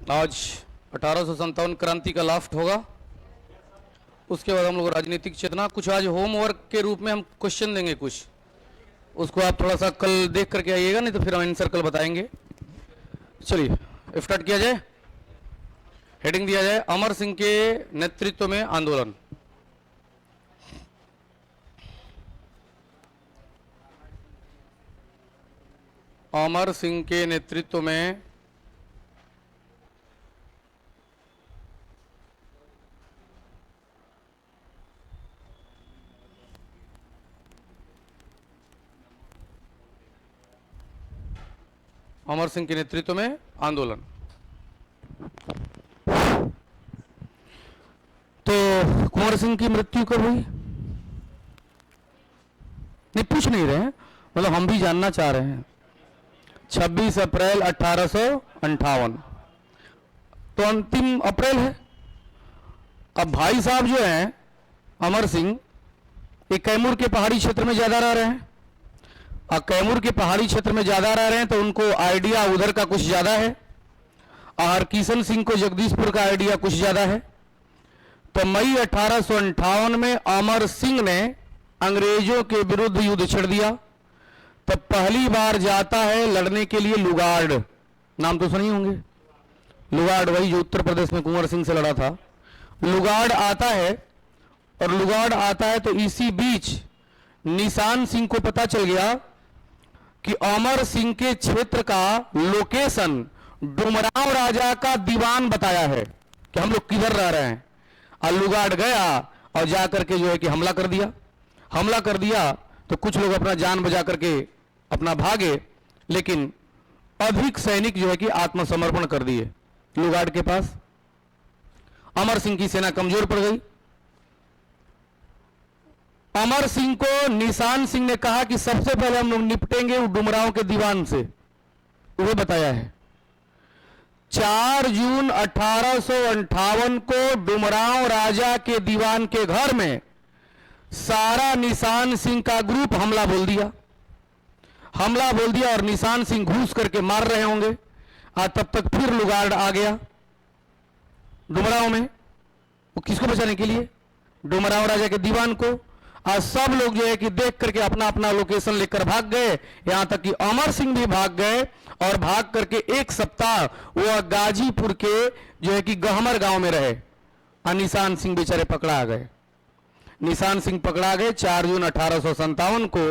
आज 1857 क्रांति का लास्ट होगा। उसके बाद हम लोग राजनीतिक चेतना, कुछ आज होमवर्क के रूप में हम क्वेश्चन देंगे कुछ, उसको आप थोड़ा सा कल देख करके आइएगा, नहीं तो फिर हम आंसर कल बताएंगे। चलिए स्टार्ट किया जाए। हेडिंग दिया जाए अमर सिंह के नेतृत्व में आंदोलन। अमर सिंह के नेतृत्व में अमर सिंह के नेतृत्व में आंदोलन। तो कुंवर सिंह की मृत्यु कब हुई? नहीं, पूछ नहीं रहे हैं, मतलब हम भी जानना चाह रहे हैं। 26 अप्रैल 1858, तो अंतिम अप्रैल है। अब भाई साहब जो हैं अमर सिंह, ये कैमूर के पहाड़ी क्षेत्र में ज्यादा रह रहे हैं। और कैमूर के पहाड़ी क्षेत्र में ज्यादा रह रहे हैं तो उनको आइडिया उधर का कुछ ज्यादा है, और किशन सिंह को जगदीशपुर का आइडिया कुछ ज्यादा है। तो मई 1858 में अमर सिंह ने अंग्रेजों के विरुद्ध युद्ध छेड़ दिया। तब पहली बार जाता है लड़ने के लिए लुगाड़, नाम तो सुने होंगे, लुगाड़, वही जो उत्तर प्रदेश में कुंवर सिंह से लड़ा था। लुगाड़ आता है, और लुगाड़ आता है तो इसी बीच निशान सिंह को पता चल गया कि अमर सिंह के क्षेत्र का लोकेशन डुमरांव राजा का दीवान बताया है कि हम लोग किधर रह रहे हैं। और लुगाड़ गया और जाकर के जो है कि हमला कर दिया। हमला कर दिया तो कुछ लोग अपना जान बचा करके अपना भागे, लेकिन अधिक सैनिक जो है कि आत्मसमर्पण कर दिए लुगाड़ के पास। अमर सिंह की सेना कमजोर पड़ गई। अमर सिंह को निशान सिंह ने कहा कि सबसे पहले हम लोग निपटेंगे डुमरांव के दीवान से, वो बताया है। 4 जून 1858 को डुमरांव राजा के दीवान के घर में सारा निशान सिंह का ग्रुप हमला बोल दिया। हमला बोल दिया और निशान सिंह घुस करके मार रहे होंगे। तब तक फिर लुगाड़ आ गया डुमरांव में, वो किसको बचाने के लिए? डुमरांव राजा के दीवान को। आज सब लोग जो है कि देख करके अपना अपना लोकेशन लेकर भाग गए, यहां तक कि अमर सिंह भी भाग गए। और भाग करके एक सप्ताह वो गाजीपुर के जो है कि गहमर गांव में रहे। और निशान सिंह बेचारे पकड़ा गए। निशान सिंह पकड़ा गए 4 जून 1857 को।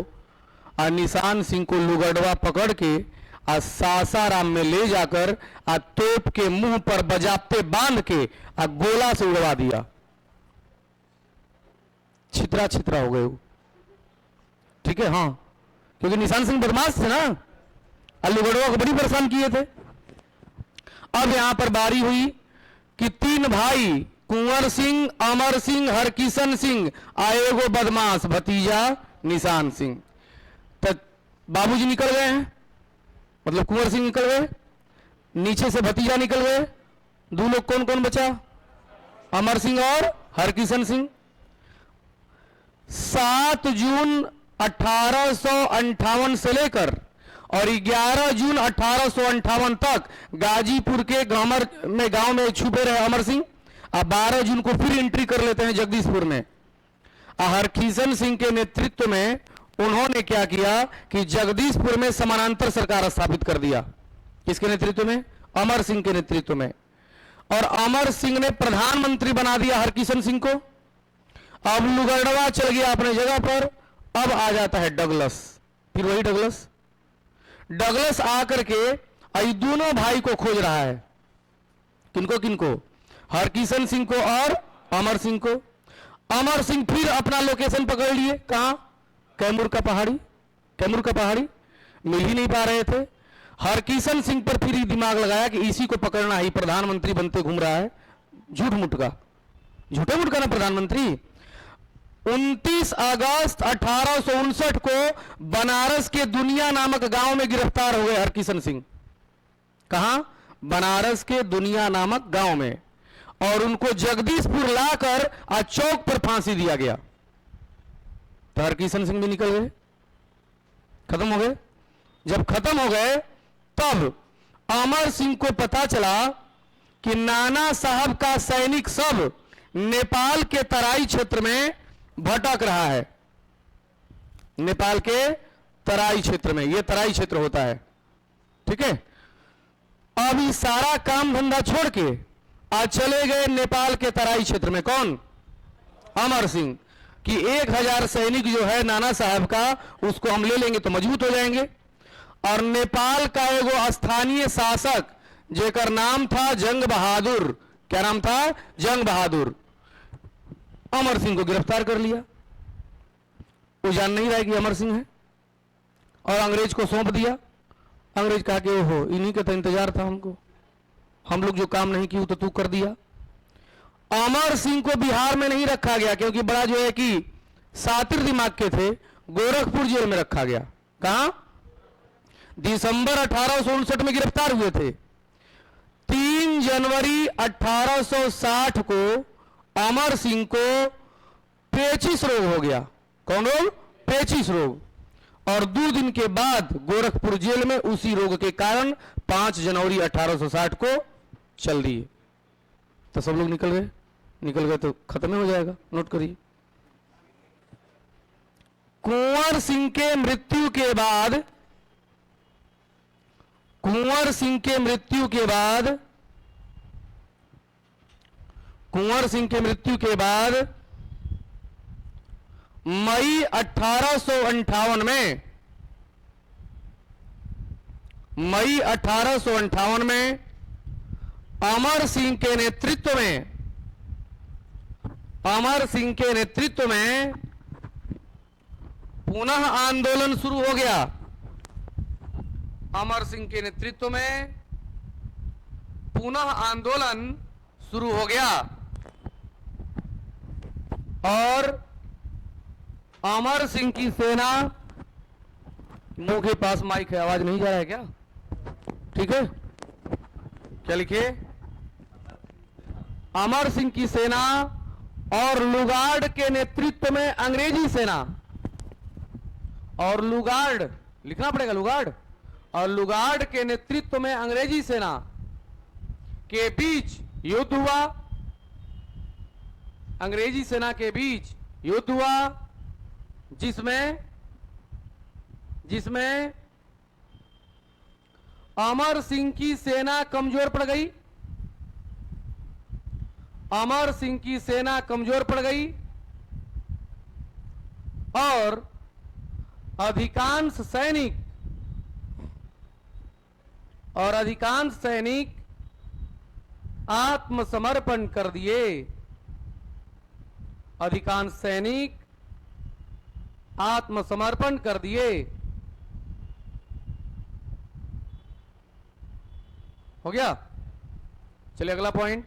और निशान सिंह को लुगड़वा पकड़ के आज सासाराम में ले जाकर तोप के मुंह पर बजाते बांध के गोला से उड़वा दिया। छितरा छितरा हो गए वो, ठीक है। हाँ, क्योंकि निशान सिंह बदमाश थे ना, लुगड़वा को बड़ी परेशान किए थे। अब यहां पर बारी हुई कि 3 भाई कुंवर सिंह, अमर सिंह, हरकिशन सिंह, आएगो बदमाश भतीजा निशान सिंह। तो बाबूजी निकल गए हैं, मतलब कुंवर सिंह निकल गए, नीचे से भतीजा निकल गए। 2 लोग कौन कौन बचा? अमर सिंह और हरकिशन सिंह। 7 जून 1858 से लेकर और 11 जून 1858 तक गाजीपुर के गहमर में गांव में छुपे रहे अमर सिंह। 12 जून को फिर एंट्री कर लेते हैं जगदीशपुर में। हरकिशन सिंह के नेतृत्व में उन्होंने क्या किया कि जगदीशपुर में समानांतर सरकार स्थापित कर दिया। किसके नेतृत्व में? अमर सिंह के नेतृत्व में। और अमर सिंह ने प्रधानमंत्री बना दिया हरकिशन सिंह को। अब लुगड़वा चल गया अपने जगह पर। अब आ जाता है डगलस, फिर वही डगलस। डगलस आकर के दोनों भाई को खोज रहा है। किनको किनको? हरकिशन सिंह को और अमर सिंह को। अमर सिंह फिर अपना लोकेशन पकड़ लिए, कहां? कैमूर का पहाड़ी। कैमूर का पहाड़ी मिल ही नहीं पा रहे थे। हरकिशन सिंह पर फिर दिमाग लगाया कि इसी को पकड़ना ही, प्रधानमंत्री बनते घूम रहा है, झूठ मुठ का, झूठे मुठ का ना प्रधानमंत्री। 29 अगस्त 1859 को बनारस के दुनिया नामक गांव में गिरफ्तार हो गए हरकिशन सिंह। कहां? बनारस के दुनिया नामक गांव में। और उनको जगदीशपुर लाकर चौक पर फांसी दिया गया। तो हरकिशन सिंह भी निकल गए, खत्म हो गए। जब खत्म हो गए तब अमर सिंह को पता चला कि नाना साहब का सैनिक सब नेपाल के तराई क्षेत्र में भटक रहा है। नेपाल के तराई क्षेत्र में, यह तराई क्षेत्र होता है, ठीक है। अब ये सारा काम धंधा छोड़ के आज चले गए नेपाल के तराई क्षेत्र में। कौन? अमर सिंह। कि 1000 सैनिक जो है नाना साहब का, उसको हम ले लेंगे तो मजबूत हो जाएंगे। और नेपाल का एगो स्थानीय शासक जेकर नाम था जंग बहादुर, क्या नाम था? जंग बहादुर, अमर सिंह को गिरफ्तार कर लिया। वो जान नहीं रहा है कि अमर सिंह है, और अंग्रेज को सौंप दिया। अंग्रेज कहा कि ओहो, इन्हीं का तो इंतजार था हमको, हम लोग जो काम नहीं किया तो तू कर दिया। अमर सिंह को बिहार में नहीं रखा गया, क्योंकि बड़ा जो है कि सातिर दिमाग के थे, गोरखपुर जेल में रखा गया। कहां? दिसंबर 1859 में गिरफ्तार हुए थे। 3 जनवरी 1860 को अमर सिंह को पेचिस रोग हो गया। कौन रोग? पेचिस रोग। और 2 दिन के बाद गोरखपुर जेल में उसी रोग के कारण 5 जनवरी 1860 को चल दिए। तो सब लोग निकल गए तो खत्म हो जाएगा। नोट करिए, कुंवर सिंह के मृत्यु के बाद, कुंवर सिंह के मृत्यु के बाद, कुंवर सिंह के मृत्यु के बाद मई 1858 में, मई 1858 में अमर सिंह के नेतृत्व में, अमर सिंह के नेतृत्व में पुनः आंदोलन शुरू हो गया। अमर सिंह के नेतृत्व में पुनः आंदोलन शुरू हो गया। और अमर सिंह की सेना, मुंह के पास माइक है, आवाज नहीं जा रहा है क्या? ठीक है, क्या लिखिए? अमर सिंह की सेना और लुगार्ड के नेतृत्व में अंग्रेजी सेना, और लुगार्ड लिखना पड़ेगा, लुगार्ड, और लुगार्ड के नेतृत्व में अंग्रेजी सेना के बीच युद्ध हुआ। अंग्रेजी सेना के बीच युद्ध हुआ, जिसमें अमर सिंह की सेना कमजोर पड़ गई। अमर सिंह की सेना कमजोर पड़ गई और अधिकांश सैनिक आत्मसमर्पण कर दिए। अधिकांश सैनिक आत्मसमर्पण कर दिए। हो गया? चलिए अगला पॉइंट।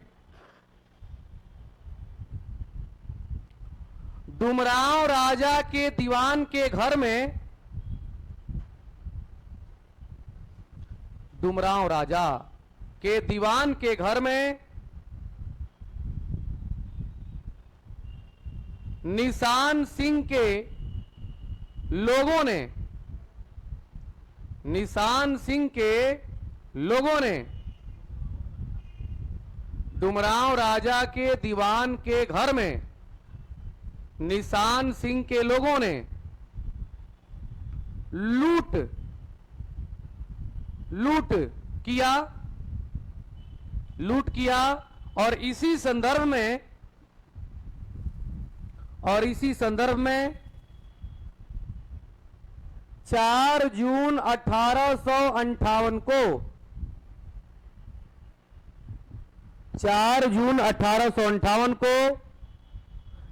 डुमरांव राजा के दीवान के घर में, डुमरांव राजा के दीवान के घर में निशान सिंह के लोगों ने, निशान सिंह के लोगों ने डुमरांव राजा के दीवान के घर में निशान सिंह के लोगों ने लूट किया और इसी संदर्भ में 4 जून 1858 को 4 जून 1858 को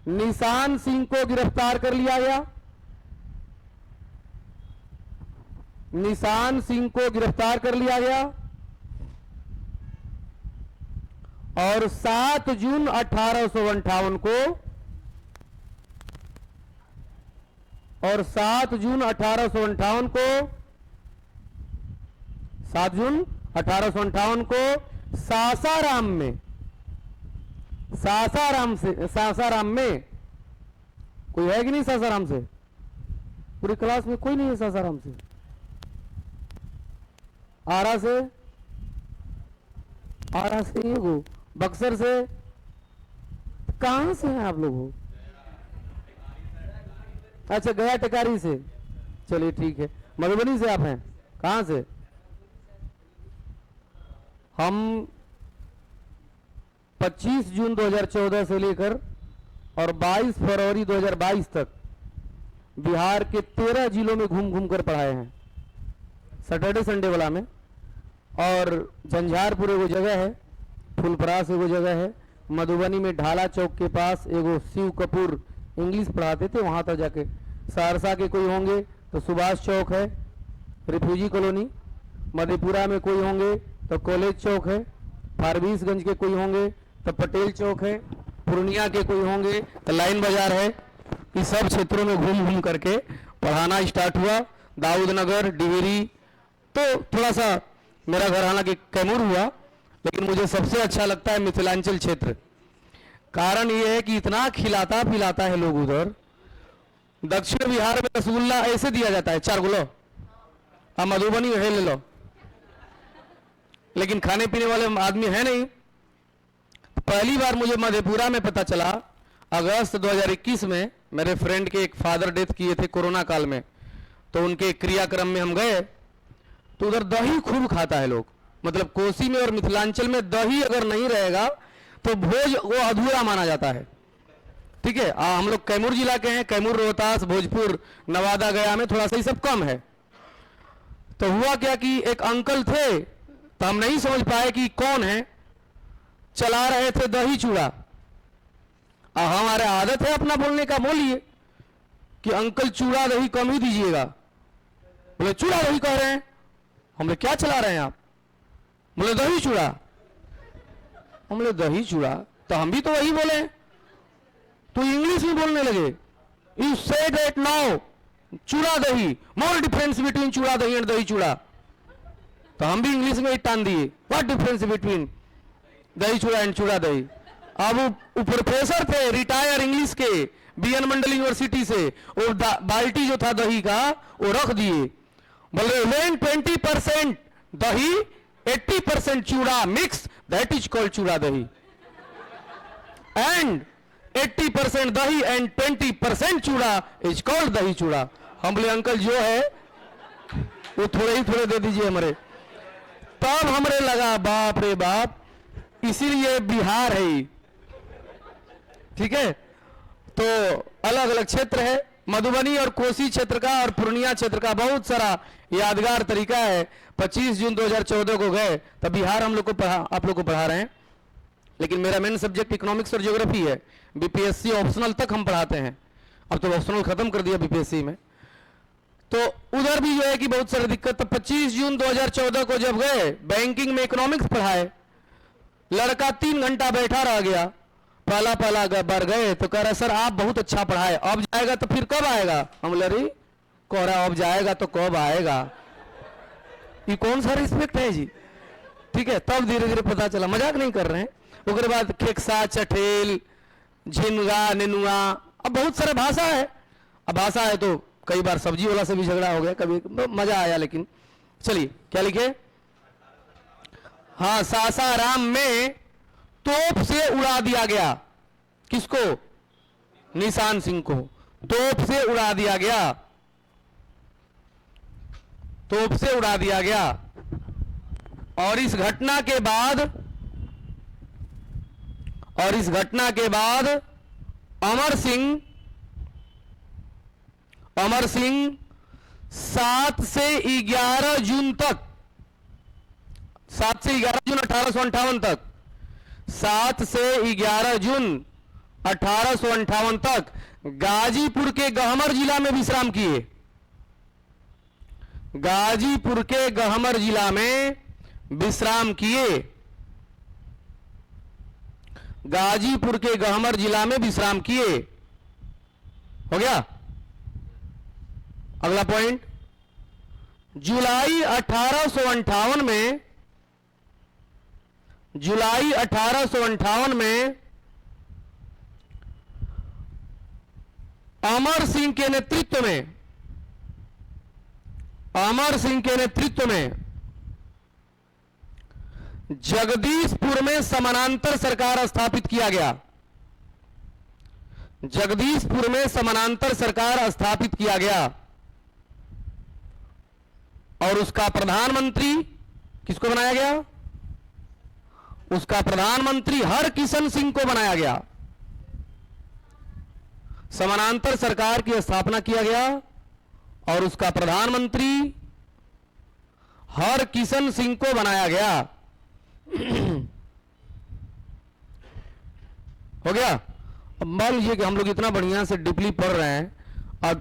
निशान सिंह को गिरफ्तार कर लिया गया। निशान सिंह को गिरफ्तार कर लिया गया और 7 जून 1858 को, और 7 जून 1858 को, 7 जून 1858 को सासाराम में कोई है कि नहीं? सासाराम से पूरी क्लास में कोई नहीं है। सासाराम से, आरा से, आरा से एगो, बक्सर से, कहां से हैं आप लोग? अच्छा, गया टिकारी से, चलिए ठीक है। मधुबनी से आप हैं, कहां से? हम 25 जून 2014 से लेकर और 22 फरवरी 2022 तक बिहार के 13 जिलों में घूम घूम कर पढ़ाए हैं, सैटरडे संडे वाला में। और झंझारपुर एगो जगह है, फुलपरास एगो जगह है, मधुबनी में ढाला चौक के पास एगो शिव कपूर इंग्लिश पढ़ाते थे, वहाँ तक जाके। सहरसा के कोई होंगे तो सुभाष चौक है, रिफ्यूजी कॉलोनी। मधेपुरा में कोई होंगे तो कॉलेज चौक है। फारबिसगंज के कोई होंगे तो पटेल चौक है। पूर्णिया के कोई होंगे तो लाइन बाजार है। इस सब क्षेत्रों में घूम घूम करके पढ़ाना स्टार्ट हुआ। दाऊदनगर, डिहरी, तो थोड़ा सा मेरा घर हालांकि कैमूर हुआ, लेकिन मुझे सबसे अच्छा लगता है मिथिलांचल क्षेत्र। कारण ये है कि इतना खिलाता पिलाता है लोग उधर। दक्षिण बिहार में रसगुल्ला ऐसे दिया जाता है, 4 किलो, अब मधुबनी है ले लो, लेकिन खाने पीने वाले आदमी है नहीं। पहली बार मुझे मधेपुरा में पता चला, अगस्त 2021 में मेरे फ्रेंड के एक फादर डेथ किए थे कोरोना काल में, तो उनके क्रियाक्रम में हम गए तो उधर दही खूब खाता है लोग। मतलब कोसी में और मिथिलांचल में दही अगर नहीं रहेगा तो भोज वो अधूरा माना जाता है। ठीक है, हम लोग कैमूर जिला के हैं, कैमूर, रोहतास, भोजपुर, नवादा, गया में थोड़ा सा ही सब कम है। तो हुआ क्या कि एक अंकल थे, तो हम नहीं समझ पाए कि कौन है, चला रहे थे दही चूड़ा। हमारे आदत है अपना बोलने का, बोलिए कि अंकल चूड़ा दही कम ही दीजिएगा। बोले चूड़ा दही कह रहे हैं, हमने क्या चला रहे हैं आप? बोले दही चूड़ा। हमने दही चूड़ा, तो हम भी तो वही बोले, तो इंग्लिश में बोलने लगे। यू सेड इट नाउ, चूड़ा दही, मोर डिफरेंस बिटवीन चूड़ा दही एंड दही चूड़ा। तो हम भी इंग्लिश में ही टान दिए, व्हाट डिफरेंस बिटवीन दही चूड़ा एंड चूड़ा दही। अब वो प्रोफेसर थे रिटायर इंग्लिश के, बीएन मंडल यूनिवर्सिटी से, वो बाल्टी जो था दही का वो रख दिए। बोले व्हेन 20% दही 80% चूड़ा मिक्स, दैट इज कॉल्ड चूड़ा दही, एंड 80% दही एंड 20% चूड़ा इज कॉल्ड दही चूड़ा। हम बोले अंकल जो है वो थोड़े ही थोड़े दे दीजिए हमारे। तब हमरे लगा बाप रे बाप, इसीलिए बिहार है ही। ठीक है, तो अलग अलग क्षेत्र है। मधुबनी और कोसी क्षेत्र का और पूर्णिया क्षेत्र का बहुत सारा यादगार तरीका है। 25 जून 2014 को गए, तब बिहार हम लोग को आप लोग को पढ़ा रहे हैं, लेकिन मेरा मेन सब्जेक्ट इकोनॉमिक्स और ज्योग्राफी है। बीपीएससी ऑप्शनल तक हम पढ़ाते हैं, अब तो ऑप्शनल खत्म कर दिया बीपीएससी में। तो उधर भी जो है कि बहुत सारी दिक्कत। तो 25 जून 2014 को जब गए, बैंकिंग में इकोनॉमिक्स पढ़ाए, लड़का 3 घंटा बैठा रह गया। पहला बार गए तो कह रहा सर आप बहुत अच्छा पढ़ाए, अब जाएगा तो फिर कब आएगा? हम बोले कह रहा अब जाएगा तो कब आएगा? ये कौन सा रिस्पेक्ट है जी? ठीक है, तब धीरे धीरे पता चला, मजाक नहीं कर रहे हैं। उसके बाद खेकसा, चठेल, झिनगा, नेनुआ, अब बहुत सारे भाषा है। अब भाषा है तो कई बार सब्जी वाला से भी झगड़ा हो गया, कभी मजा आया। लेकिन चलिए क्या लिखे, हाँ, सासाराम में तोप से उड़ा दिया गया। किसको? निशान सिंह को तोप से उड़ा दिया गया, तोप से उड़ा दिया गया। और इस घटना के बाद अमर सिंह 7 से 11 जून तक, 7 से 11 जून 1858 तक, 7 से 11 जून 1858 तक गाजीपुर के गहमर जिला में विश्राम किए। गाजीपुर के गहमर जिला में विश्राम किए। गाजीपुर के गहमर जिला में विश्राम किए। हो गया। अगला पॉइंट, जुलाई 1858 में, जुलाई 1858 में अमर सिंह के नेतृत्व में, अमर सिंह के नेतृत्व में जगदीशपुर में समानांतर सरकार स्थापित किया गया। जगदीशपुर में समानांतर सरकार स्थापित किया गया और उसका प्रधानमंत्री किसको बनाया गया? उसका प्रधानमंत्री हरकिशन सिंह को बनाया गया। समानांतर सरकार की स्थापना किया गया और उसका प्रधानमंत्री हरकिशन सिंह को बनाया गया। हो गया। अब मान लीजिए कि हम लोग इतना बढ़िया से डीपली पढ़ रहे हैं और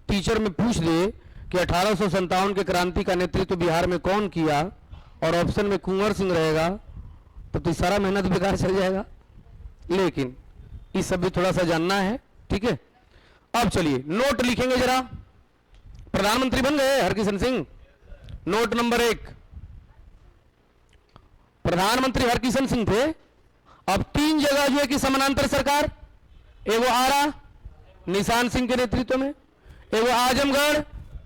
टीचर में पूछ दे कि 1857 के क्रांति का नेतृत्व बिहार में कौन किया और ऑप्शन में कुंवर सिंह रहेगा, तो सारा मेहनत बेकार चल जाएगा। लेकिन इस सब भी थोड़ा सा जानना है, ठीक है। अब चलिए नोट लिखेंगे जरा। प्रधानमंत्री बन गए हरकिशन सिंह। नोट नंबर 1, प्रधानमंत्री हरकिशन सिंह थे। अब 3 जगह जो है कि समानांतर सरकार, एगो आरा निशान सिंह के नेतृत्व में, एगो आजमगढ़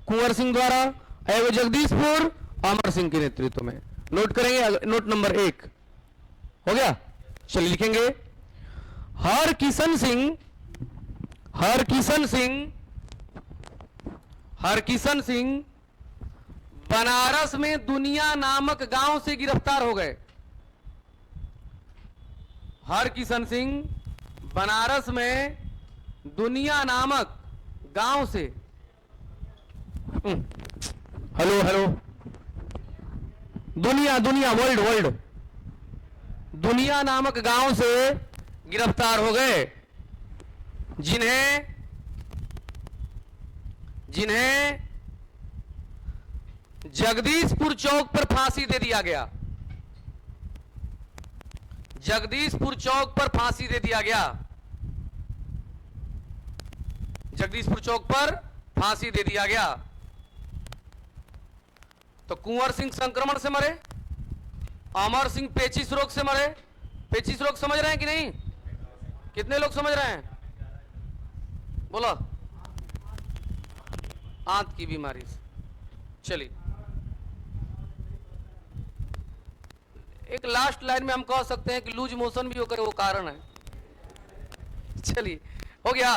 कुंवर सिंह द्वारा, एगो जगदीशपुर अमर सिंह के नेतृत्व में। नोट करेंगे। नोट नंबर 1 हो गया। चलिए लिखेंगे हरकिशन सिंह, हरकिशन सिंह बनारस में दुनिया नामक गांव से गिरफ्तार हो गए। हरकिशन सिंह बनारस में दुनिया नामक गांव से, हेलो हेलो, दुनिया वर्ल्ड दुनिया नामक गांव से गिरफ्तार हो गए, जिन्हें जगदीशपुर चौक पर फांसी दे दिया गया। जगदीशपुर चौक पर फांसी दे दिया गया। जगदीशपुर चौक पर फांसी दे दिया गया। तो कुंवर सिंह संक्रमण से मरे, अमर सिंह पेचिश रोग से मरे। पेचिश रोग समझ रहे हैं कि नहीं? कितने लोग समझ रहे हैं? बोलो। आंत की बीमारी से। चलिए एक लास्ट लाइन में हम कह सकते हैं कि लूज मोशन भी होकर वो कारण है। चलिए हो गया।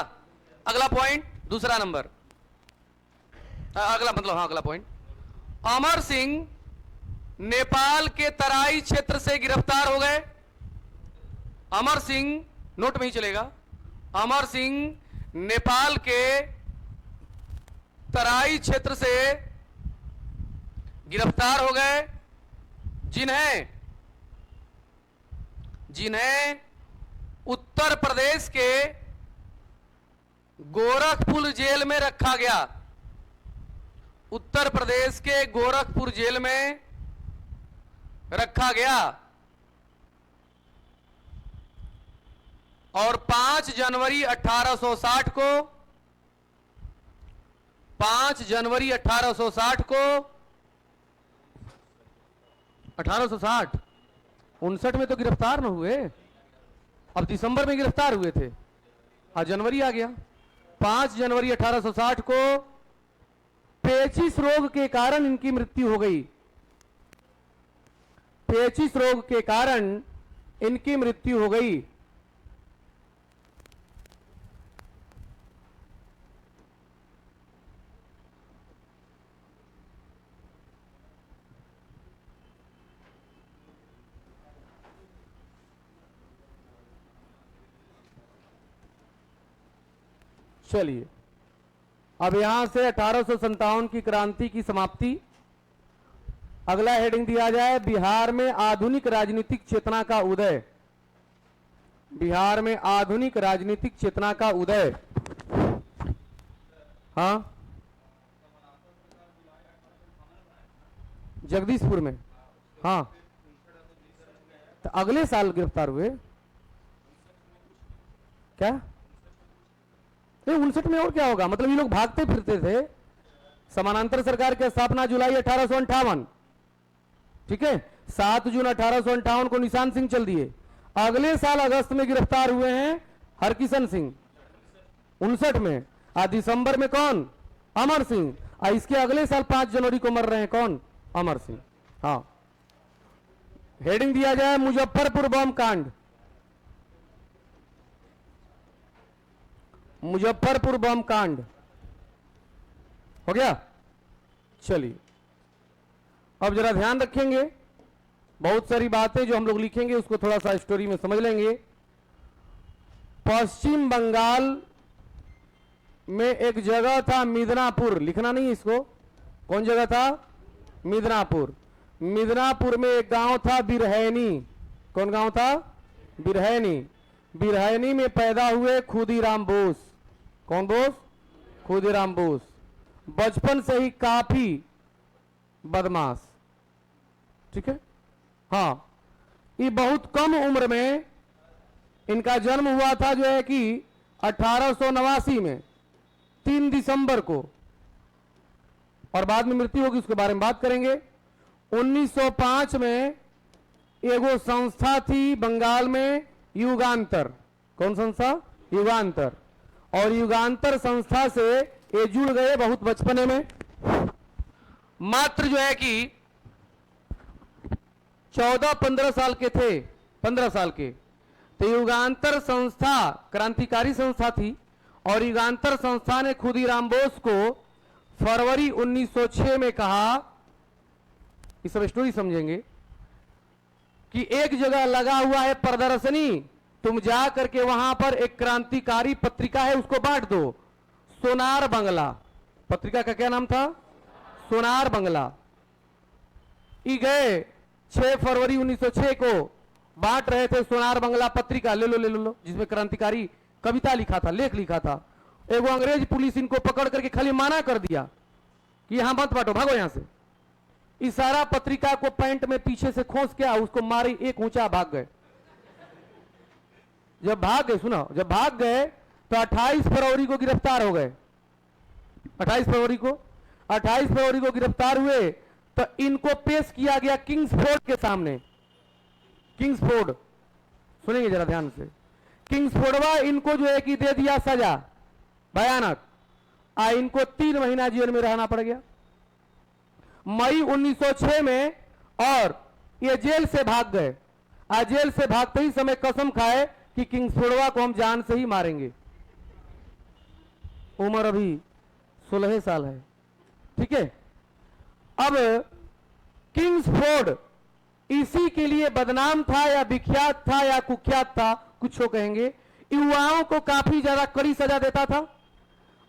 अगला पॉइंट, दूसरा नंबर, अगला मतलब हाँ अगला पॉइंट, अमर सिंह नेपाल के तराई क्षेत्र से गिरफ्तार हो गए। अमर सिंह, नोट में ही चलेगा, अमर सिंह नेपाल के तराई क्षेत्र से गिरफ्तार हो गए, जिन्हें उत्तर प्रदेश के गोरखपुर जेल में रखा गया। उत्तर प्रदेश के गोरखपुर जेल में रखा गया और 5 जनवरी 1860 को 5 जनवरी 1860 को 1860 59 में तो गिरफ्तार न हुए, अब दिसंबर में गिरफ्तार हुए थे, आज जनवरी आ गया। 5 जनवरी 1860 को पेचिश रोग के कारण इनकी मृत्यु हो गई। पेचिश रोग के कारण इनकी मृत्यु हो गई। चलिए अब यहां से 1857 की क्रांति की समाप्ति। अगला हेडिंग दिया जाए बिहार में आधुनिक राजनीतिक चेतना का उदय। बिहार में आधुनिक राजनीतिक चेतना का उदय। हाँ जगदीशपुर में, हाँ तो अगले साल गिरफ्तार हुए क्या? 59 में और क्या होगा? मतलब ये लोग भागते फिरते थे। समानांतर सरकार की स्थापना जुलाई 1858, ठीक है। 7 जून 1858 को निशान सिंह चल दिए। अगले साल अगस्त में गिरफ्तार हुए हैं हरकिशन सिंह 59 में। दिसंबर में कौन? अमर सिंह। इसके अगले साल 5 जनवरी को मर रहे हैं कौन? अमर सिंह। हाँ हेडिंग दिया जाए मुजफ्फरपुर बम कांड। मुजफ्फरपुर बम कांड हो गया। चलिए अब जरा ध्यान रखेंगे, बहुत सारी बातें जो हम लोग लिखेंगे उसको थोड़ा सा स्टोरी में समझ लेंगे। पश्चिम बंगाल में एक जगह था मिदनापुर, लिखना नहीं इसको, कौन जगह था? मिदनापुर। मिदनापुर में एक गांव था बिरहैनी। कौन गांव था? बिरहैनी। बिरहैनी में पैदा हुए खुदीराम बोस। कौन बोस? खुदीराम बोस। बचपन से ही काफी बदमाश, ठीक है। हाँ, ये बहुत कम उम्र में इनका जन्म हुआ था, जो है कि 1889 में 3 दिसंबर को, और बाद में मृत्यु होगी, उसके बारे में बात करेंगे। 1905 में एगो संस्था थी बंगाल में, युगांतर। कौन संस्था? युगांतर। और युगांतर संस्था से ये जुड़ गए बहुत बचपने में, मात्र जो है कि 14-15 साल के थे, 15 साल के। तो युगांतर संस्था क्रांतिकारी संस्था थी, और युगांतर संस्था ने खुदीराम बोस को फरवरी 1906 में कहा, इस सब स्टोरी समझेंगे, कि एक जगह लगा हुआ है प्रदर्शनी, तुम जा करके वहां पर एक क्रांतिकारी पत्रिका है उसको बांट दो। सोनार बंगला पत्रिका का क्या नाम था? सोनार बंगला। ये गए 6 फरवरी 1906 को बांट रहे थे सोनार बंगला पत्रिका, ले लो ले लो, जिसमें क्रांतिकारी कविता लिखा था, लेख लिखा था। एगो अंग्रेज पुलिस इनको पकड़ करके खाली मना कर दिया कि यहां मत बांटो, भागो यहां से। इस सारा पत्रिका को पैंट में पीछे से खोस के उसको मारी, एक ऊंचा भाग गए। जब भाग गए, सुनो, जब भाग गए तो 28 फरवरी को गिरफ्तार हो गए। 28 फरवरी को गिरफ्तार हुए तो इनको पेश किया गया किंग्सफोर्ड के सामने। किंग्सफोर्ड, सुनेंगे जरा ध्यान से। किंग्सफोर्डवा इनको जो है कि दे दिया सजा भयानक, इनको 3 महीना जेल में रहना पड़ गया मई 1906 में। और ये जेल से भाग गए। जेल से भागते ही समय कसम खाए कि किंग्सफोर्डवा को हम जान से ही मारेंगे। उम्र अभी 16 साल है, ठीक है। अब किंग्सफोर्ड इसी के लिए बदनाम था, या विख्यात था, या कुख्यात था, कुछ हो कहेंगे। युवाओं को काफी ज्यादा कड़ी सजा देता था,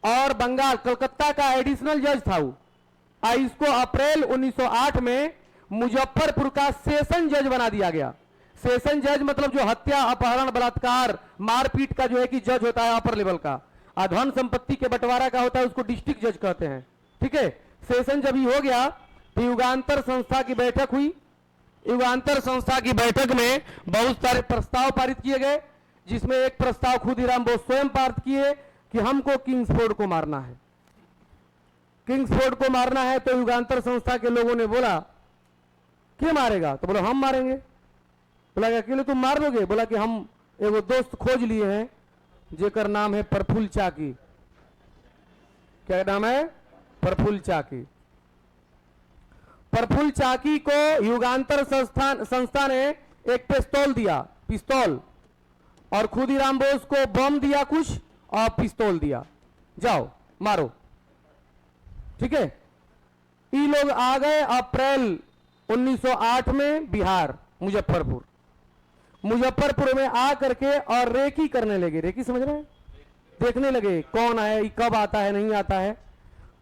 और बंगाल कलकत्ता का एडिशनल जज था वो। इसको अप्रैल 1908 में मुजफ्फरपुर का सेशन जज बना दिया गया। सेशन जज मतलब जो हत्या, अपहरण, बलात्कार, मारपीट का जो है कि जज होता है अपर लेवल का। धन संपत्ति के बंटवारा का होता है, उसको डिस्ट्रिक्ट जज कहते हैं, ठीक है। सेशन जब ही हो गया तो युगांतर संस्था की बैठक हुई। युगांतर संस्था की बैठक में बहुत सारे प्रस्ताव पारित किए गए, जिसमें एक प्रस्ताव खुदीराम बोस स्वयं पारित किए कि हमको किंग्सफोर्ड को मारना है। किंग्सफोर्ड को मारना है तो युगांतर संस्था के लोगों ने बोला, क्या मारेगा? तो बोला हम मारेंगे। बोला अकेले तुम मार दोगे? बोला कि हम एगो दोस्त खोज लिए हैं जेकर नाम है प्रफुल्ल चाकी। क्या नाम है? प्रफुल्ल चाकी। प्रफुल्ल चाकी को युगांतर संस्था ने एक पिस्तौल दिया, पिस्तौल, और खुदीराम बोस को बम दिया कुछ और पिस्तौल दिया, जाओ मारो, ठीक है। ये लोग आ गए अप्रैल 1908 में बिहार, मुजफ्फरपुर में आ करके और रेकी करने लगे। रेकी समझ रहे हैं? देखने लगे कौन है, ये कब आता है, नहीं आता है।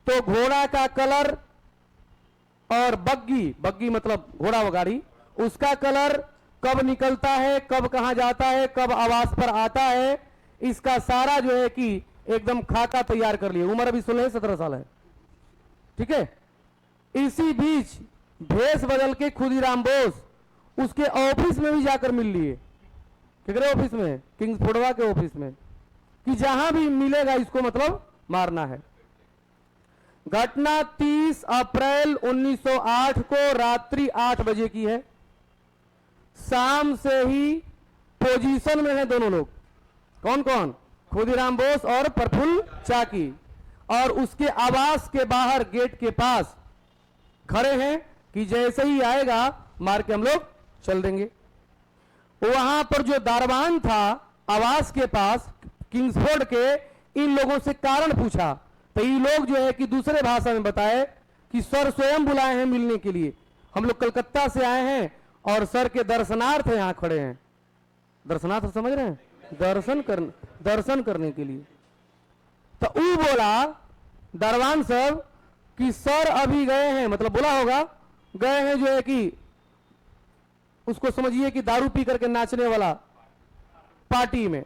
तो घोड़ा का कलर और बग्गी मतलब घोड़ा व गाड़ी, उसका कलर कब निकलता है, कब कहां जाता है, कब आवास पर आता है, इसका सारा जो है कि एकदम खाका तैयार कर लिए। उम्र अभी 16-17 साल है, ठीक है। इसी बीच भेष बदल के खुदीराम बोस उसके ऑफिस में भी जाकर मिल लिए। किसके ऑफिस में? किंग्सफोर्डवा के ऑफिस में, कि जहां भी मिलेगा इसको मतलब मारना है। घटना 30 अप्रैल 1908 को रात्रि 8 बजे की है। शाम से ही पोजीशन में है दोनों लोग। कौन कौन? खुदीराम बोस और प्रफुल्ल चाकी। और उसके आवास के बाहर गेट के पास खड़े हैं कि जैसे ही आएगा मार के हम लोग चल देंगे। वहां पर जो दारवान था आवास के पास किंग्सफोर्ड के, इन लोगों से कारण पूछा तो ये लोग जो है कि दूसरे भाषा में बताए कि सर स्वयं बुलाए हैं मिलने के लिए, हम लोग कलकत्ता से आए हैं और सर के दर्शनार्थ यहां खड़े हैं। दर्शनार्थ समझ रहे हैं, दर्शन करने के लिए। तो वो बोला दरवान साहब कि सर अभी गए हैं, मतलब बोला होगा गए हैं जो है कि उसको समझिए कि दारू पी करके नाचने वाला पार्टी में।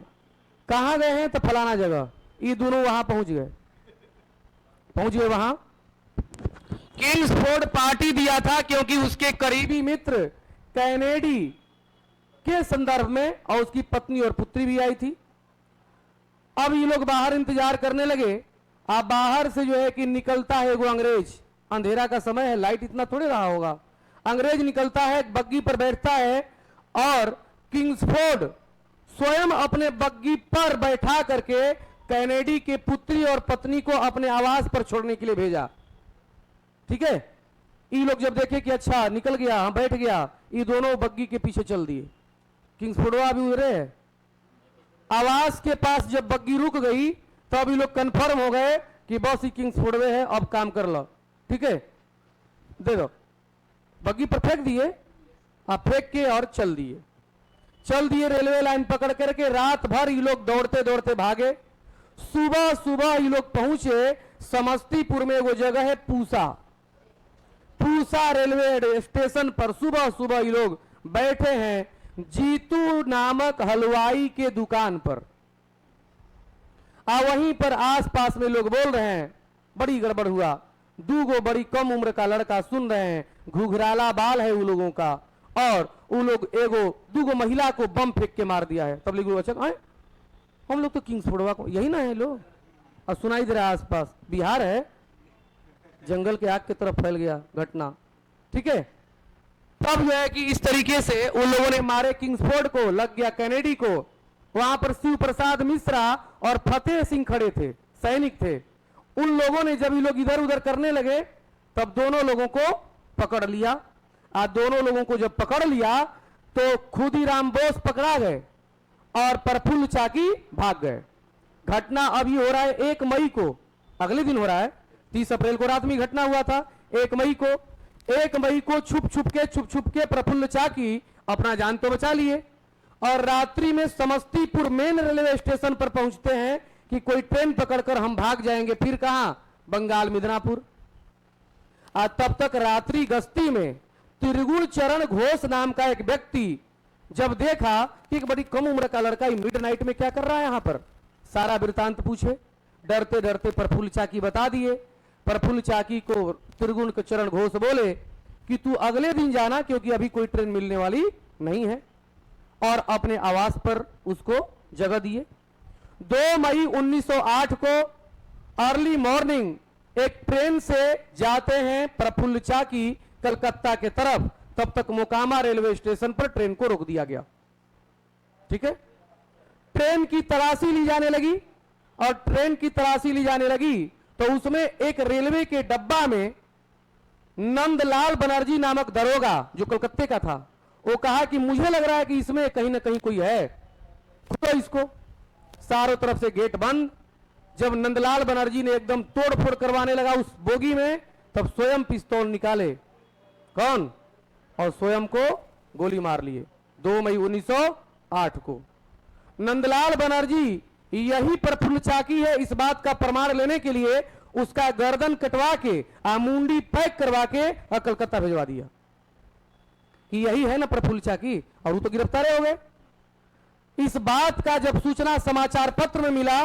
कहां गए हैं? तो फलाना जगह। ये दोनों वहां पहुंच गए वहां। किंग्सफोर्ड पार्टी दिया था क्योंकि उसके करीबी मित्र कैनेडी के संदर्भ में, और उसकी पत्नी और पुत्री भी आई थी। अब ये लोग बाहर इंतजार करने लगे। अब बाहर से जो है कि निकलता है वो अंग्रेज, अंधेरा का समय है, लाइट इतना थोड़े रहा होगा। अंग्रेज निकलता है, बग्गी पर बैठता है और किंग्सफोर्ड स्वयं अपने बग्गी पर बैठा करके कैनेडी के पुत्री और पत्नी को अपने आवास पर छोड़ने के लिए भेजा। ठीक है, ये लोग जब देखे कि अच्छा निकल गया, हम बैठ गया, ये दोनों बग्गी के पीछे चल दिए। किंग्सफोर्ड भी उधर है। आवास के पास जब बग्गी रुक गई तो अब ये लोग कंफर्म हो गए कि बस ये किंग्सफोर्ड है, अब काम कर लो। ठीक है, दे दो, बग्गी पर फेंक दिए, आप फेंक के और चल दिए रेलवे लाइन पकड़ करके। रात भर ये लोग दौड़ते दौड़ते भागे। सुबह ये लोग पहुंचे समस्तीपुर में, वो जगह है पूसा रेलवे स्टेशन पर। सुबह ये लोग बैठे हैं जीतू नामक हलवाई के दुकान पर। वहीं पर आसपास में लोग बोल रहे हैं बड़ी गड़बड़ हुआ, दूगो बड़ी कम उम्र का लड़का सुन रहे हैं, घुघराला बाल है उन लोगों का, और वो लोग दूगो महिला को बम फेंक के मार दिया है। तब लोग अच्छा हम लोग तो किंग्सफोर्ड को यही ना है लोग, और सुनाई दे रहा है आसपास, बिहार है, जंगल के आग की तरफ फैल गया घटना। ठीक है, तब जो है कि इस तरीके से उन लोगों ने मारे किंग्सफोर्ड को, लग गया कैनेडी को। वहां पर शिव प्रसाद मिश्रा और फतेह सिंह खड़े थे, सैनिक थे। उन लोगों ने जब ये लोग इधर उधर करने लगे तब दोनों लोगों को पकड़ लिया। दोनों लोगों को जब पकड़ लिया तो खुदीराम बोस पकड़ा गए और प्रफुल्ल चाकी भाग गए। घटना अभी हो रहा है 1 मई को, अगले दिन हो रहा है, 30 अप्रैल को रात में घटना हुआ था। 1 मई को छुप छुप के प्रफुल्ल चाकी अपना जान तो बचा लिए, और रात्रि में समस्तीपुर मेन रेलवे स्टेशन पर पहुंचते हैं कि कोई ट्रेन पकड़कर हम भाग जाएंगे, फिर कहां? बंगाल मिदनापुर। तब तक रात्रि गश्ती में त्रिगुण चरण घोष नाम का एक व्यक्ति जब देखा कि एक बड़ी कम उम्र का लड़का मिडनाइट में क्या कर रहा है यहां पर, सारा वृतांत पूछे। डरते डरते प्रफुल्ल चाकी बता दिए। प्रफुल्ल चाकी को त्रिगुण चरण घोष बोले कि तू अगले दिन जाना क्योंकि अभी कोई ट्रेन मिलने वाली नहीं है, और अपने आवास पर उसको जगह दिए। 2 मई 1908 को अर्ली मॉर्निंग एक ट्रेन से जाते हैं प्रफुल्ल चाकी कलकत्ता के तरफ। तब तक मोकामा रेलवे स्टेशन पर ट्रेन को रोक दिया गया। ठीक है, ट्रेन की तलाशी ली जाने लगी, और ट्रेन की तलाशी ली जाने लगी तो उसमें एक रेलवे के डब्बा में नंदलाल बनर्जी नामक दरोगा जो कलकत्ते का था, वो कहा कि मुझे लग रहा है कि इसमें कहीं ना कहीं कोई है, तो इसको। चारों तरफ से गेट बंद। जब नंदलाल बनर्जी ने एकदम तोड़फोड़ करवाने लगा उस बोगी में, तब स्वयं पिस्तौल निकाले, कौन, और स्वयं को गोली मार लिए। 2 मई 1908 को नंदलाल बनर्जी, यही प्रफुल्ल चाकी है, इस बात का प्रमाण लेने के लिए उसका गर्दन कटवा के मुंडी पैक करवा के कलकत्ता भिजवा दिया कि यही है ना प्रफुल्ल चाकी, और वो तो गिरफ्तार हो गए। इस बात का जब सूचना समाचार पत्र में मिला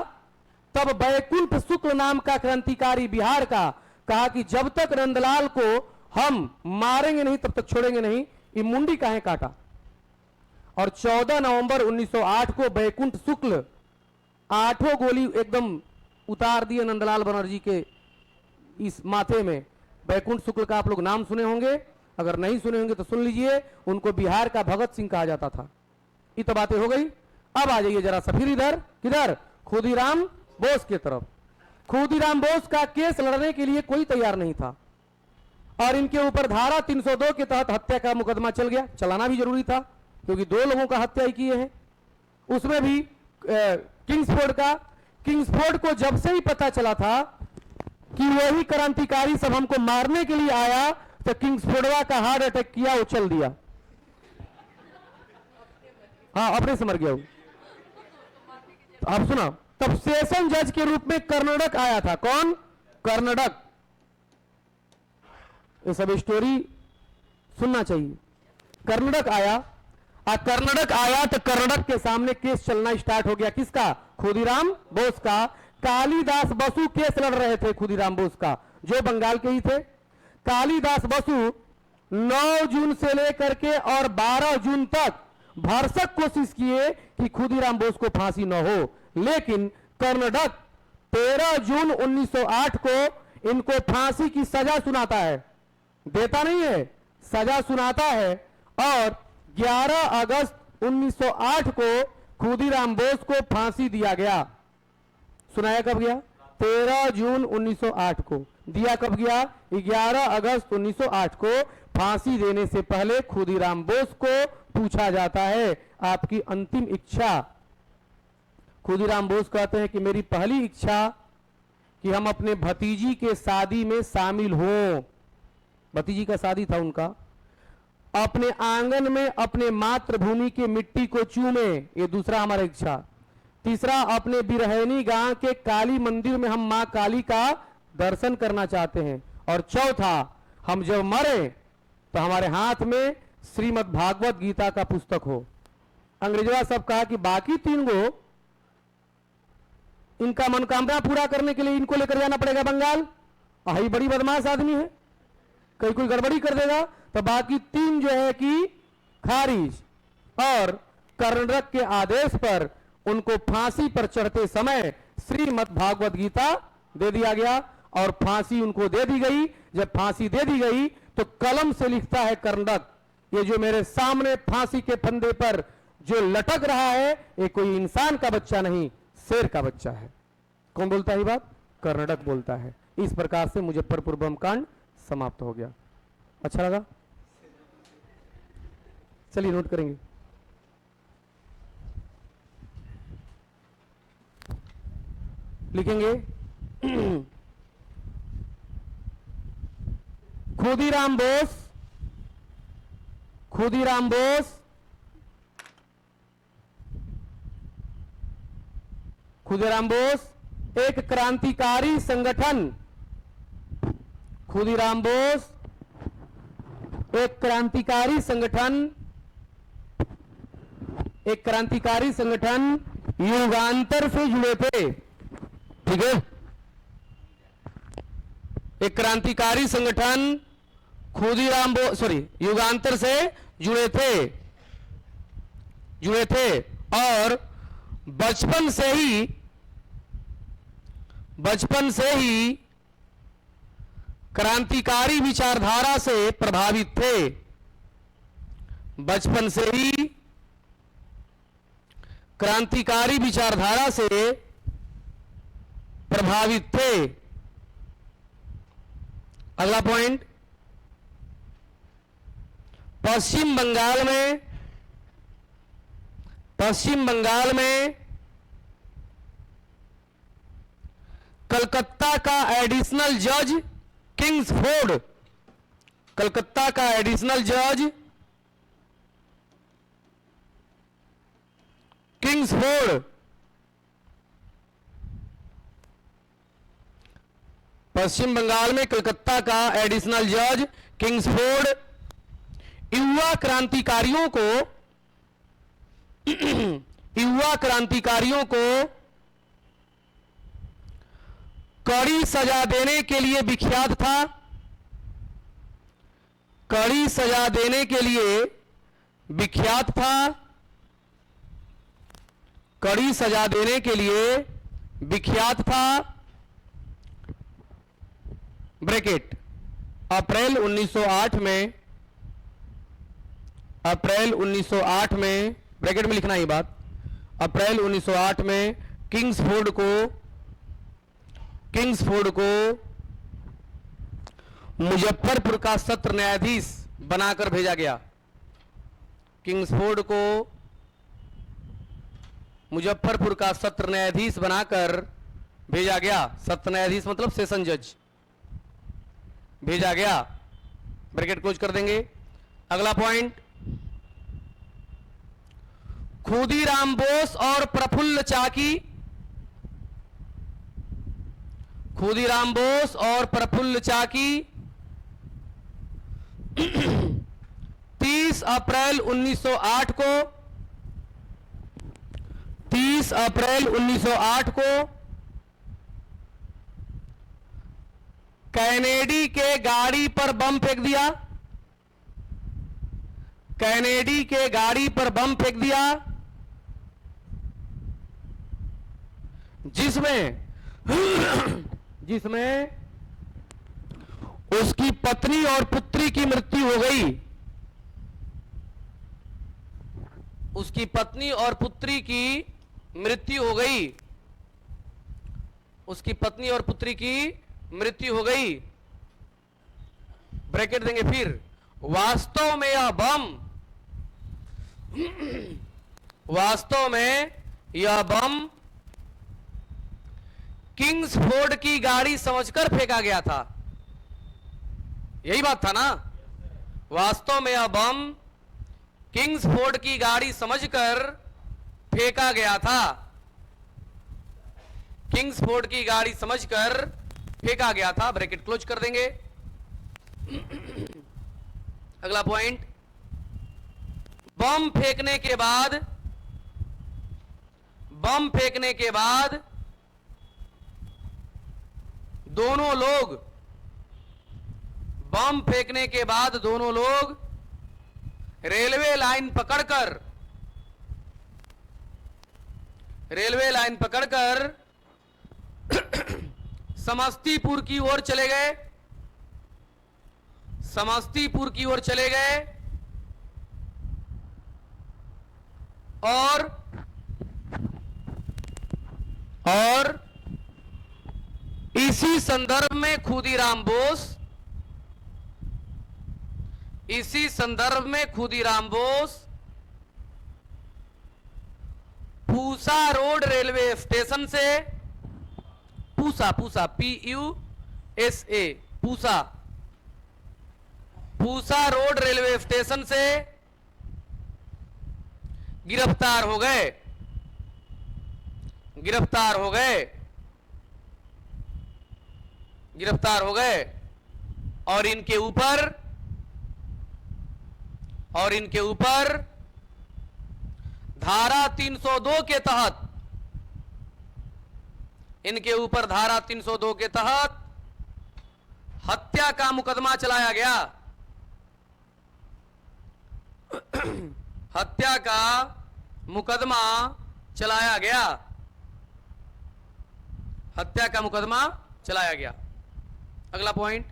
तब बैकुंठ शुक्ल नाम का क्रांतिकारी बिहार का कहा कि जब तक नंदलाल को हम मारेंगे नहीं तब तक छोड़ेंगे नहीं, ये मुंडी काहे काटा। और 14 नवंबर 1908 को बैकुंठ शुक्ल 8 गोली एकदम उतार दिए नंदलाल बनर्जी के इस माथे में। बैकुंठ शुक्ल का आप लोग नाम सुने होंगे, अगर नहीं सुने होंगे तो सुन लीजिए, उनको बिहार का भगत सिंह कहा जाता था। ये तो बातें हो गई। अब आ जाइए जरा सा फिर इधर, किधर, खुदीराम बोस की तरफ। खुदीराम बोस का केस लड़ने के लिए कोई तैयार नहीं था। और इनके ऊपर धारा 302 के तहत हत्या का मुकदमा चल गया। चलाना भी जरूरी था क्योंकि 2 लोगों का हत्या किए हैं। उसमें भी किंग्सफोर्ड को जब से ही पता चला था कि वही क्रांतिकारी सब हमको मारने के लिए आया, तो किंग्सफोर्डवा का हार्ट अटैक किया, वो चल दिया। हाँ, अपने से मर गया वो। अब सुना, तब सेशन जज के रूप में कर्नाटक आया था। कौन? कर्नाटक। ये सब स्टोरी सुनना चाहिए। कर्नाटक आया, कर्नाटक आया तो कर्नाटक के सामने केस चलना स्टार्ट हो गया। किसका? खुदीराम बोस का। कालिदास बसु केस लड़ रहे थे खुदीराम बोस का, जो बंगाल के ही थे। कालिदास बसु 9 जून से लेकर के और 12 जून तक भरसक कोशिश किए कि खुदीराम बोस को फांसी न हो, लेकिन कर्नाटक 13 जून 1908 को इनको फांसी की सजा सुनाता है। देता नहीं है, सजा सुनाता है। और 11 अगस्त 1908 को खुदीराम बोस को फांसी दिया गया। सुनाया कब गया? 13 जून 1908 को। दिया कब गया? 11 अगस्त 1908 को। फांसी देने से पहले खुदीराम बोस को पूछा जाता है, आपकी अंतिम इच्छा। खुदीराम बोस कहते हैं कि मेरी पहली इच्छा कि हम अपने भतीजी के शादी में शामिल हों। भतीजी का शादी था उनका। अपने आंगन में अपने मातृभूमि के मिट्टी को चूमे, ये दूसरा हमारा इच्छा। तीसरा, अपने बिरहनी गांव के काली मंदिर में हम मां काली का दर्शन करना चाहते हैं। और चौथा, हम जब मरे तो हमारे हाथ में श्रीमद् भागवत गीता का पुस्तक हो। अंग्रेजवा सब कहा कि बाकी 3 गो इनका मनोकामना पूरा करने के लिए इनको लेकर जाना पड़ेगा बंगाल। यही बड़ी बदमाश आदमी है, कहीं कोई गड़बड़ी कर देगा तो बाकी 3 जो है कि खारिज। और कर्नाटक के आदेश पर उनको फांसी पर चढ़ते समय श्रीमद् भागवत गीता दे दिया गया और फांसी उनको दे दी गई। जब फांसी दे दी गई तो कलम से लिखता है कर्नाटक, ये जो मेरे सामने फांसी के फंदे पर जो लटक रहा है, ये कोई इंसान का बच्चा नहीं, शेर का बच्चा है। कौन बोलता है ये बात? कर्नाटक बोलता है। इस प्रकार से मुजफ्फरपुर बम कांड समाप्त हो गया। अच्छा लगा? चलिए नोट करेंगे। लिखेंगे खुदीराम बोस, खुदीराम बोस खुदीराम बोस एक क्रांतिकारी संगठन। खुदीराम बोस एक क्रांतिकारी संगठन, एक क्रांतिकारी संगठन युगांतर से जुड़े थे। ठीक है, एक क्रांतिकारी संगठन खुदीराम बोस युगांतर से जुड़े थे और बचपन से ही क्रांतिकारी विचारधारा से प्रभावित थे। बचपन से ही क्रांतिकारी विचारधारा से प्रभावित थे। अगला पॉइंट, पश्चिम बंगाल में कलकत्ता का एडिशनल जज किंग्सफोर्ड, कलकत्ता का एडिशनल जज किंग्सफोर्ड पश्चिम बंगाल में कलकत्ता का एडिशनल जज किंग्सफोर्ड युवा क्रांतिकारियों को कड़ी सजा देने के लिए विख्यात था। कड़ी सजा देने के लिए विख्यात था। कड़ी सजा देने के लिए विख्यात था। ब्रैकेट अप्रैल 1908 में ब्रैकेट में लिखना ये बात, अप्रैल 1908 में किंग्सफोर्ड को मुजफ्फरपुर का सत्र न्यायाधीश बनाकर भेजा गया। किंग्सफोर्ड को मुजफ्फरपुर का सत्र न्यायाधीश बनाकर भेजा गया। सत्र न्यायाधीश मतलब सेशन जज भेजा गया। ब्रैकेट क्लोज कर देंगे। अगला पॉइंट, खुदीराम बोस और प्रफुल्ल चाकी, खुदीराम बोस और प्रफुल्ल चाकी 30 अप्रैल 1908 को 30 अप्रैल 1908 को कैनेडी के गाड़ी पर बम फेंक दिया। कैनेडी के गाड़ी पर बम फेंक दिया, जिसमें उसकी पत्नी और पुत्री की मृत्यु हो गई। उसकी पत्नी और पुत्री की मृत्यु हो गई। उसकी पत्नी और पुत्री की मृत्यु हो गई। ब्रैकेट देंगे। फिर वास्तव में यह बम वास्तव में यह बम किंग्सफोर्ड की गाड़ी समझकर फेंका गया था। यही बात था ना। वास्तव में यह बम किंग्सफोर्ड की गाड़ी समझकर फेंका गया था। किंग्सफोर्ड की गाड़ी समझकर फेंका गया था। ब्रैकेट क्लोज कर देंगे। अगला पॉइंट, बम फेंकने के बाद दोनों लोग बम फेंकने के बाद दोनों लोग रेलवे लाइन पकड़कर समस्तीपुर की ओर चले गए। समस्तीपुर की ओर चले गए और इसी संदर्भ में Khudiram Bose Pusa road railway station से Pusa PUSA Pusa road railway station से गिरफ्तार हो गए और इनके ऊपर धारा 302 के तहत हत्या का मुकदमा चलाया गया। हत्या का मुकदमा चलाया गया। अगला पॉइंट,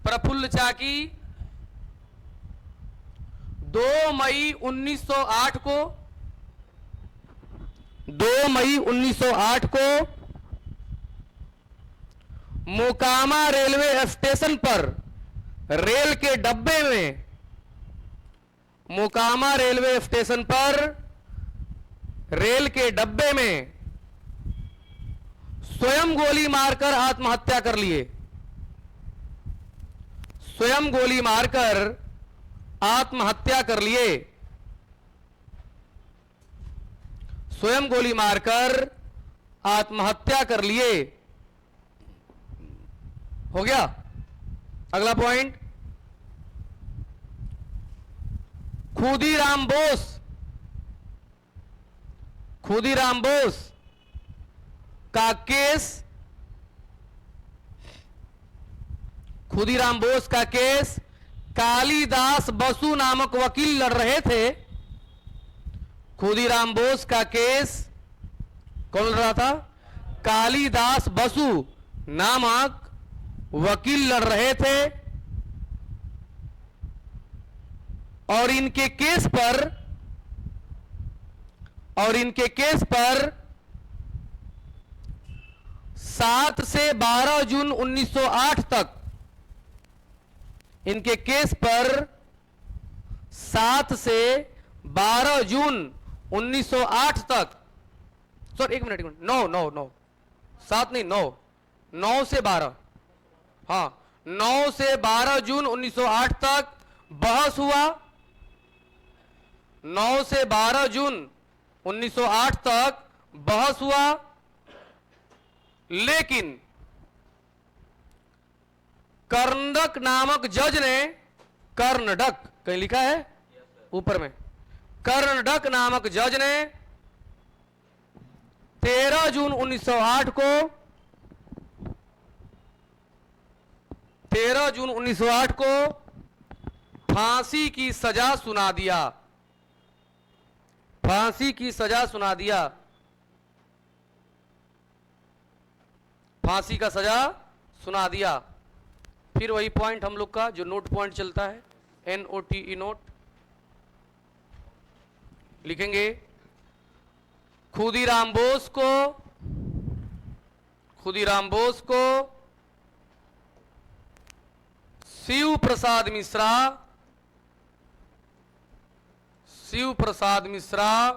प्रफुल्ल चाकी 2 मई 1908 को मोकामा रेलवे स्टेशन पर रेल के डब्बे में स्वयं गोली मारकर आत्महत्या कर लिए। स्वयं गोली मारकर आत्महत्या कर लिए। हो गया। अगला पॉइंट, खुदीराम बोस का केस कालिदास बसु नामक वकील लड़ रहे थे। खुदीराम बोस का केस कौन लड़ रहा था? कालिदास बसु नामक वकील लड़ रहे थे और इनके केस पर 7 से 12 जून 1908 तक इनके केस पर 7 से 12 जून 1908 तक, सॉरी एक मिनट, 9 7 नहीं 9 से 12, हाँ 9 से 12 जून 1908 तक बहस हुआ। 9 से 12 जून 1908 तक बहस हुआ, लेकिन कर्णडक नामक जज ने, कर्णडक कहीं लिखा है ऊपर में, कर्णडक नामक जज ने 13 जून 1908 को 13 जून 1908 को फांसी की सजा सुना दिया। फांसी की सजा सुना दिया। फांसी का सजा सुना दिया। फिर वही पॉइंट हम लोग का जो नोट पॉइंट चलता है, NOTE नोट लिखेंगे। खुदीराम बोस को शिव प्रसाद मिश्रा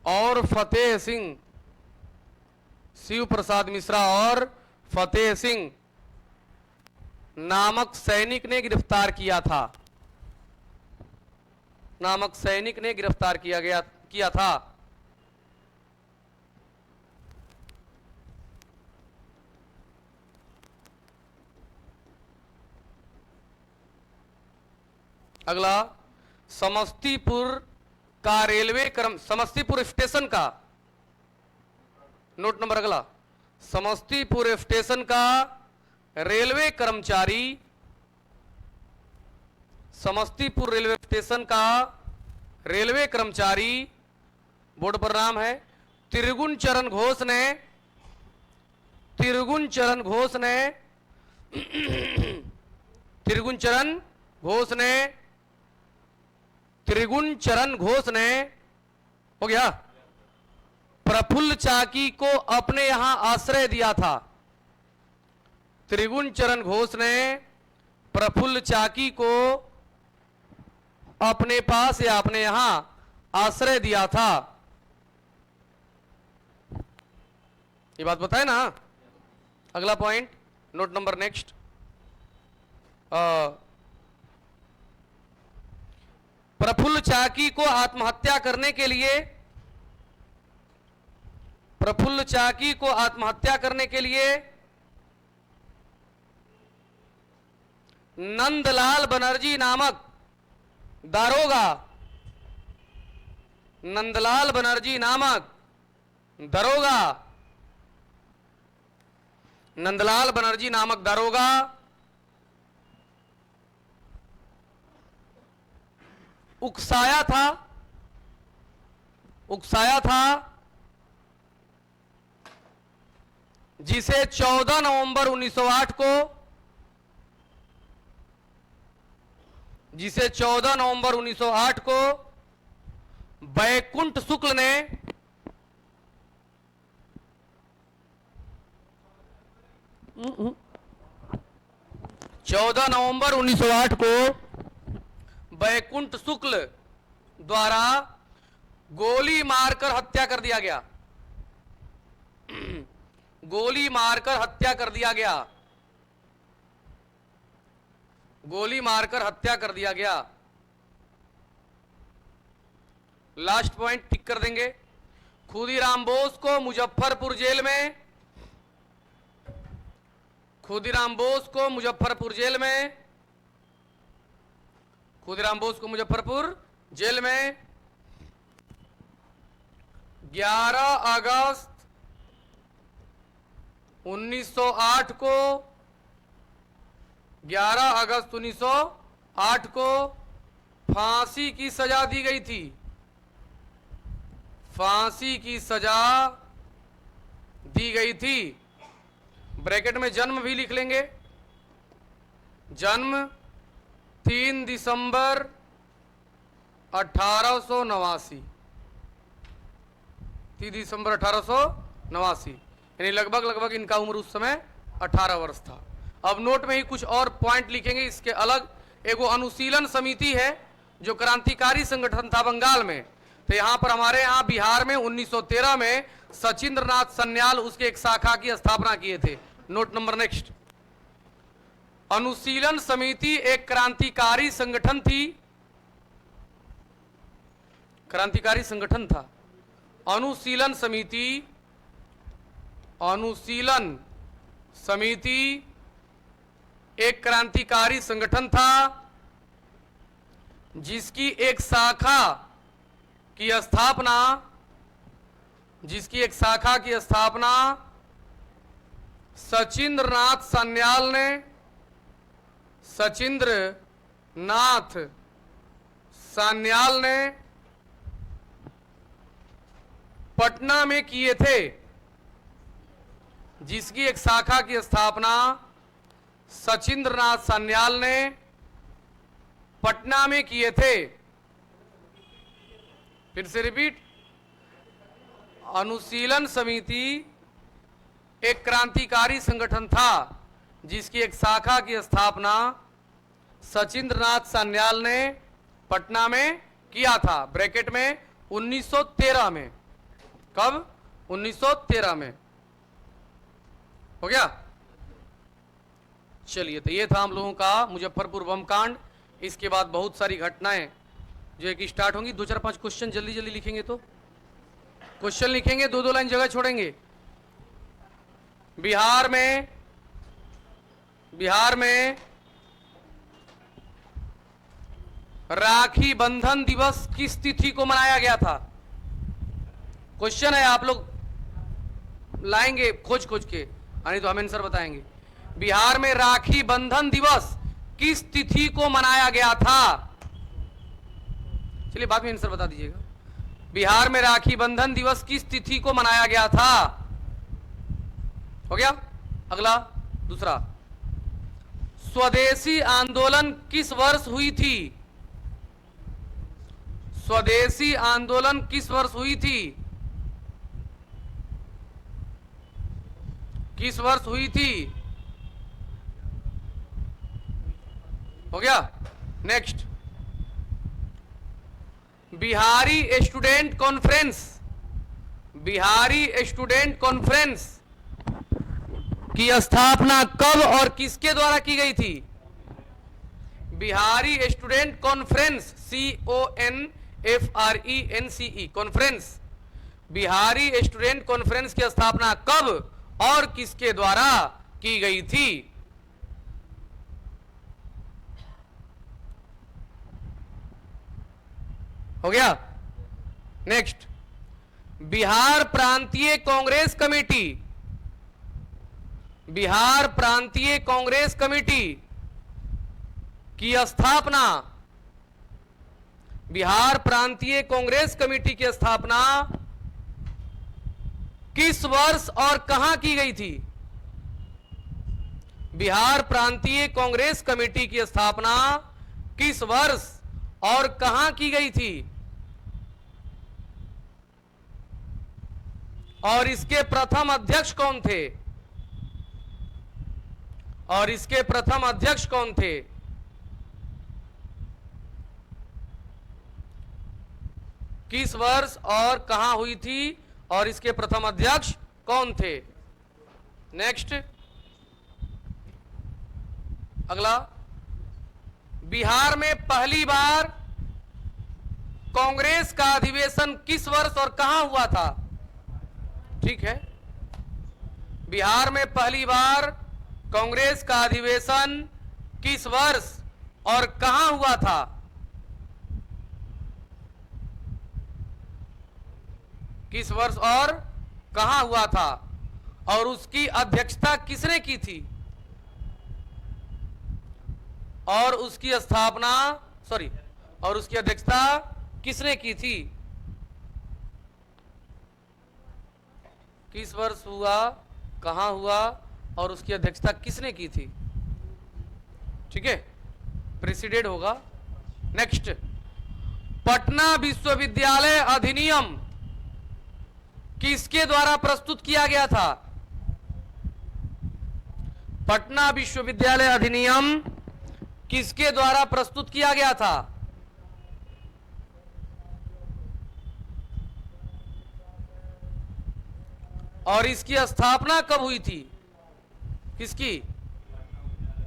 और फतेह सिंह, शिव प्रसाद मिश्रा और फतेह सिंह नामक सैनिक ने गिरफ्तार किया था। नामक सैनिक ने गिरफ्तार किया था। अगला, समस्तीपुर का रेलवे समस्तीपुर स्टेशन का नोट नंबर, अगला समस्तीपुर स्टेशन का रेलवे कर्मचारी, समस्तीपुर रेलवे स्टेशन का रेलवे कर्मचारी, बोर्ड पर नाम है त्रिगुण चरण घोष ने हो गया, प्रफुल्ल चाकी को अपने यहां आश्रय दिया था। त्रिगुण चरण घोष ने प्रफुल्ल चाकी को अपने पास या अपने यहां आश्रय दिया था। ये बात बताए ना। अगला point, note number next, Prafulla Chaki को आत्महत्या करने के लिए नंदलाल बनर्जी नामक दारोगा उकसाया था, जिसे 14 नवंबर 1908 को बैकुंठ शुक्ल ने 14 नवंबर 1908 को बैकुंठ शुक्ल द्वारा गोली मारकर हत्या कर दिया गया। गोली मारकर हत्या कर दिया गया। लास्ट पॉइंट टिक कर देंगे। खुदीराम बोस को मुजफ्फरपुर जेल में खुदीराम बोस को मुजफ्फरपुर जेल में 11 अगस्त 1908 को फांसी की सजा दी गई थी। ब्रैकेट में जन्म भी लिख लेंगे। जन्म 3 दिसंबर 1889। यानी लगभग लगभग इनका उम्र उस समय 18 वर्ष था। अब नोट में ही कुछ और पॉइंट लिखेंगे इसके अलग। एगो अनुशीलन समिति है जो क्रांतिकारी संगठन था बंगाल में, तो यहाँ पर हमारे यहाँ बिहार में 1913 में सचिंद्र नाथ सन्याल उसके एक शाखा की स्थापना किए थे। Note number next. Anushilan Samiti एक क्रांतिकारी संगठन थी, क्रांतिकारी संगठन था। अनुशीलन समिति एक क्रांतिकारी संगठन था जिसकी एक शाखा की स्थापना सचिंद्र नाथ सान्याल ने पटना में किए थे। जिसकी एक शाखा की स्थापना सचिंद्र नाथ सान्याल ने पटना में किए थे। फिर से रिपीट, अनुशीलन समिति एक क्रांतिकारी संगठन था जिसकी एक शाखा की स्थापना सचिंद्र नाथ सान्याल ने पटना में किया था। ब्रैकेट में 1913 में। कब? 1913 में। हो गया? चलिए, तो ये था हम लोगों का मुजफ्फरपुर बम कांड। इसके बाद बहुत सारी घटनाएं जो है कि स्टार्ट होंगी। 2-4-5 क्वेश्चन जल्दी जल्दी लिखेंगे तो क्वेश्चन लिखेंगे, 2-2 लाइन जगह छोड़ेंगे। बिहार में राखी बंधन दिवस किस तिथि को मनाया गया था? क्वेश्चन है, आप लोग लाएंगे खोज के, यानी तो हम आंसर बताएंगे। बिहार में राखी बंधन दिवस किस तिथि को मनाया गया था? चलिए बाद में आंसर बता दीजिएगा। बिहार में राखी बंधन दिवस किस तिथि को मनाया गया था? हो गया? अगला दूसरा, स्वदेशी आंदोलन किस वर्ष हुई थी? स्वदेशी आंदोलन किस वर्ष हुई थी? किस वर्ष हुई थी? हो गया? नेक्स्ट, बिहारी स्टूडेंट कॉन्फ्रेंस की स्थापना कब और किसके द्वारा की गई थी? Bihari student conference, CONFRENCE, conference, Bihari student conference की स्थापना कब और किसके द्वारा की गई थी? हो गया? नेक्स्ट, बिहार प्रांतीय कांग्रेस कमेटी की स्थापना, बिहार प्रांतीय कांग्रेस कमेटी की स्थापना किस वर्ष और कहां की गई थी? बिहार प्रांतीय कांग्रेस कमेटी की स्थापना किस वर्ष और कहां की गई थी? और इसके प्रथम अध्यक्ष कौन थे? किस वर्ष और कहां हुई थी और इसके प्रथम अध्यक्ष कौन थे? नेक्स्ट, अगला, बिहार में पहली बार कांग्रेस का अधिवेशन किस वर्ष और कहां हुआ था? ठीक है, बिहार में पहली बार कांग्रेस का अधिवेशन किस वर्ष और कहां हुआ था? किस वर्ष और कहां हुआ था और उसकी अध्यक्षता किसने की थी? और उसकी अध्यक्षता किसने की थी? किस वर्ष हुआ, कहां हुआ और उसकी अध्यक्षता किसने की थी? ठीक है, प्रेसिडेंट होगा। नेक्स्ट, पटना विश्वविद्यालय अधिनियम किसके द्वारा प्रस्तुत किया गया था? पटना विश्वविद्यालय अधिनियम किसके द्वारा प्रस्तुत किया गया था? और इसकी स्थापना कब हुई थी? किसकी?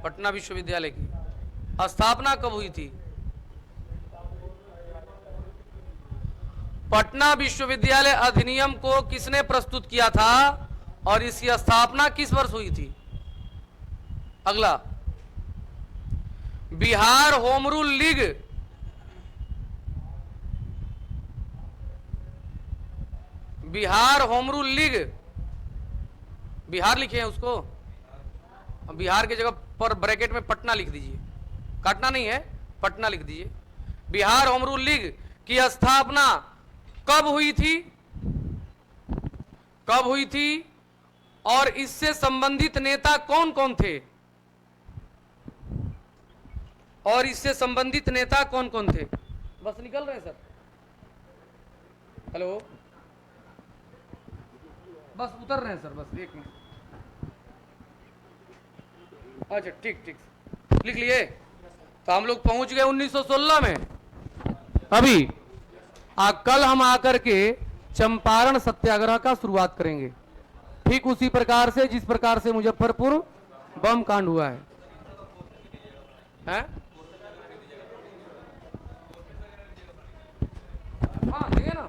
पटना विश्वविद्यालय की स्थापना कब हुई थी? पटना विश्वविद्यालय अधिनियम को किसने प्रस्तुत किया था और इसकी स्थापना किस वर्ष हुई थी? अगला, Bihar home rule league Bihar home rule league, Bihar लिखे हैं उसको, बिहार की जगह पर ब्रैकेट में पटना लिख दीजिए, काटना नहीं है, पटना लिख दीजिए। बिहार होम रूल लीग की स्थापना कब हुई थी? कब हुई थी और इससे संबंधित नेता कौन कौन थे? और इससे संबंधित नेता कौन कौन थे? बस निकल रहे हैं सर, हेलो, बस उतर रहे हैं सर, बस एक मिनट। अच्छा ठीक ठीक, लिख लिए? तो हम लोग पहुंच गए 1916 में। अभी कल हम आकर के चंपारण सत्याग्रह का शुरुआत करेंगे, ठीक उसी प्रकार से जिस प्रकार से मुजफ्फरपुर बम कांड हुआ है, हैं? हाँ देंगे ना।